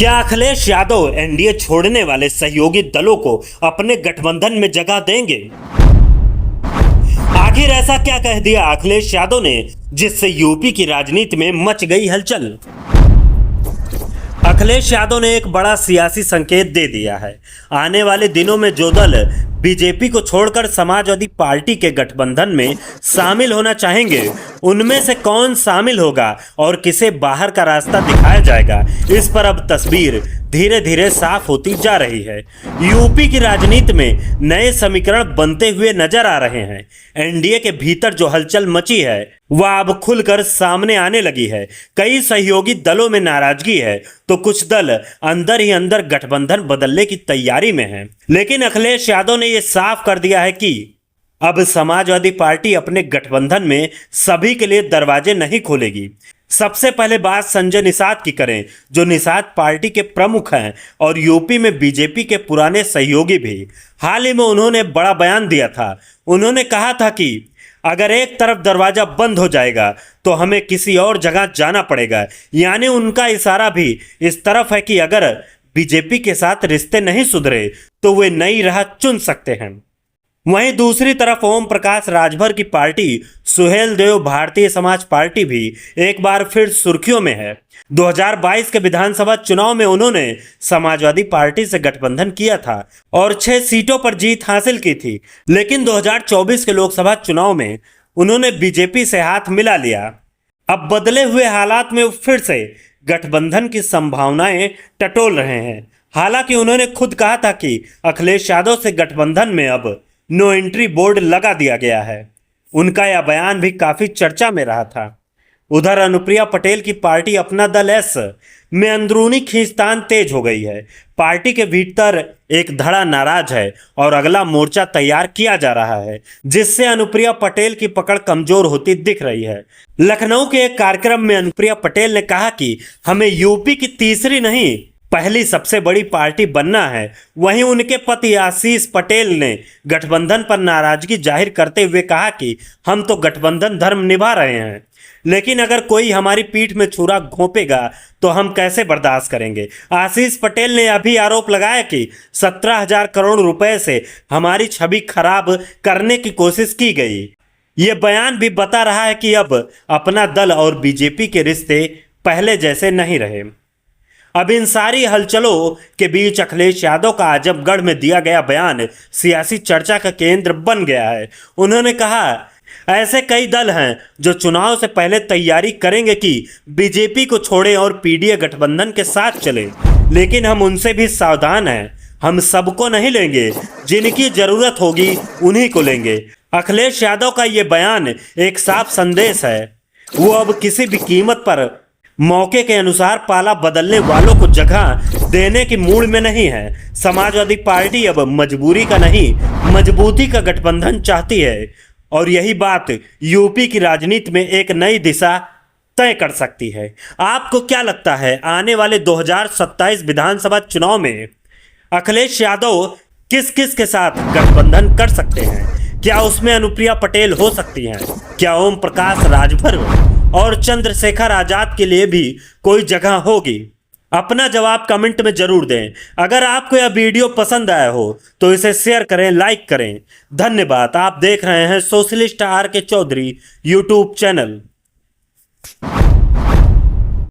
क्या अखिलेश यादव एनडीए छोड़ने वाले सहयोगी दलों को अपने गठबंधन में जगह देंगे? आखिर ऐसा क्या कह दिया अखिलेश यादव ने जिससे यूपी की राजनीति में मच गई हलचल? अखिलेश यादव ने एक बड़ा सियासी संकेत दे दिया है। आने वाले दिनों में जो दल बीजेपी को छोड़कर समाजवादी पार्टी के गठबंधन में शामिल होना चाहेंगे, उनमें से कौन शामिल होगा और किसे बाहर का रास्ता दिखाया जाएगा, इस पर अब तस्वीर धीरे धीरे साफ होती जा रही है। यूपी की राजनीति में नए समीकरण बनते हुए नजर आ रहे हैं। एनडीए के भीतर जो हलचल मची है वह अब खुलकर सामने आने लगी है। कई सहयोगी दलों में नाराजगी है तो कुछ दल अंदर ही अंदर गठबंधन बदलने की तैयारी में हैं। लेकिन अखिलेश यादव ने यह साफ कर दिया है कि अब समाजवादी पार्टी अपने गठबंधन में सभी के लिए दरवाजे नहीं खोलेगी। सबसे पहले बात संजय निषाद की करें, जो निषाद पार्टी के प्रमुख हैं और यूपी में बीजेपी के पुराने सहयोगी भी। हाल ही में उन्होंने बड़ा बयान दिया था। उन्होंने कहा था कि अगर एक तरफ दरवाजा बंद हो जाएगा तो हमें किसी और जगह जाना पड़ेगा। यानी उनका इशारा भी इस तरफ है कि अगर बीजेपी के साथ रिश्ते नहीं सुधरे तो वे नई राह चुन सकते हैं। वहीं दूसरी तरफ ओम प्रकाश राजभर की पार्टी सुहेल देव भारतीय समाज पार्टी भी एक बार फिर सुर्खियों में है। 2022 के विधानसभा चुनाव में उन्होंने समाजवादी पार्टी से गठबंधन किया था और 6 सीटों पर जीत हासिल की थी। लेकिन 2024 के लोकसभा चुनाव में उन्होंने बीजेपी से हाथ मिला लिया। अब बदले हुए हालात में फिर से गठबंधन की संभावनाएं टटोल रहे हैं। हालांकि उन्होंने खुद कहा था कि अखिलेश यादव से गठबंधन में अब नो एंट्री बोर्ड लगा दिया गया है। उनका यह बयान भी काफी चर्चा में रहा था। उधर अनुप्रिया पटेल की पार्टी अपना दल एस में अंदरूनी खींचतान तेज हो गई है। पार्टी के भीतर एक धड़ा नाराज है और अगला मोर्चा तैयार किया जा रहा है, जिससे अनुप्रिया पटेल की पकड़ कमजोर होती दिख रही है। लखनऊ के एक कार्यक्रम में अनुप्रिया पटेल ने कहा कि हमें यूपी की तीसरी नहीं पहली सबसे बड़ी पार्टी बनना है। वहीं उनके पति आशीष पटेल ने गठबंधन पर नाराजगी जाहिर करते हुए कहा कि हम तो गठबंधन धर्म निभा रहे हैं, लेकिन अगर कोई हमारी पीठ में छुरा घोंपेगा तो हम कैसे बर्दाश्त करेंगे। आशीष पटेल ने अभी आरोप लगाया कि 17,000 करोड़ रुपए से हमारी छवि खराब करने की कोशिश की गई। ये बयान भी बता रहा है कि अब अपना दल और बीजेपी के रिश्ते पहले जैसे नहीं रहे। अब इन सारी हलचलों के बीच अखिलेश यादव का आजमगढ़ में दिया गया बयान सियासी चर्चा का केंद्र बन गया है। उन्होंने कहा, ऐसे कई दल हैं जो चुनाव से पहले तैयारी करेंगे कि बीजेपी को छोड़ें और पीडीए गठबंधन के साथ चलें, लेकिन हम उनसे भी सावधान हैं। हम सबको नहीं लेंगे, जिनकी जरूरत होगी उन्हीं को लेंगे। अखिलेश यादव का ये बयान एक साफ संदेश है। वो अब किसी भी कीमत पर मौके के अनुसार पाला बदलने वालों को जगह देने की मूड में नहीं है। समाजवादी पार्टी अब मजबूरी का नहीं, मजबूती का गठबंधन चाहती है और यही बात यूपी की राजनीति में एक नई दिशा तय कर सकती है। आपको क्या लगता है, आने वाले 2027 विधानसभा चुनाव में अखिलेश यादव किस किस के साथ गठबंधन कर सकते हैं? क्या उसमें अनुप्रिया पटेल हो सकती हैं? क्या ओम प्रकाश राजभर और चंद्रशेखर आजाद के लिए भी कोई जगह होगी? अपना जवाब कमेंट में जरूर दें। अगर आपको यह वीडियो पसंद आया हो तो इसे शेयर करें, लाइक करें। धन्यवाद। आप देख रहे हैं सोशलिस्ट आर के चौधरी यूट्यूब चैनल।